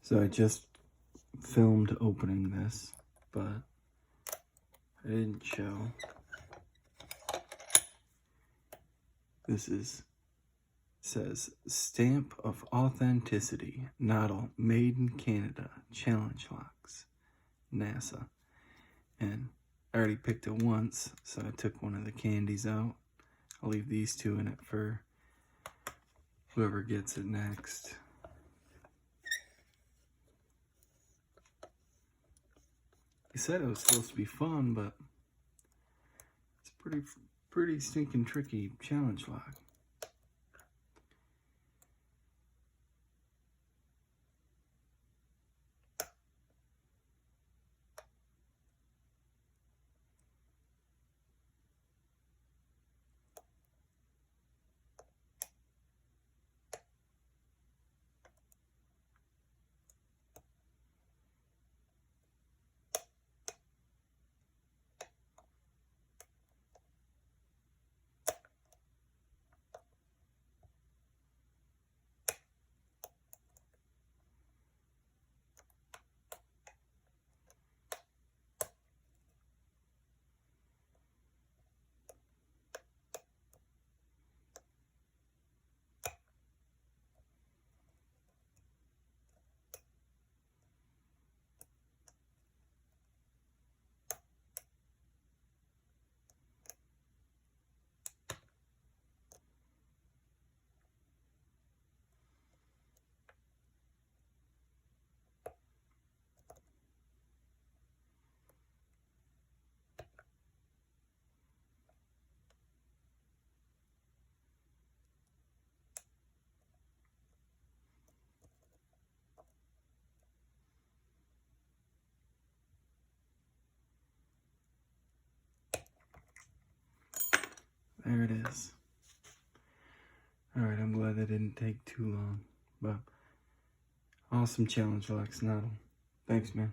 So I just filmed opening this, but I didn't show. This says Stamp of Authenticity, Notl, Made in Canada, Challenge Locks, NASA. And I already picked it once, so I took one of the candies out. I'll leave these two in it for whoever gets it next. He said it was supposed to be fun, but it's pretty stinking tricky challenge lock. There it is. Alright, I'm glad that didn't take too long. But awesome challenge, Notl. Thanks, man.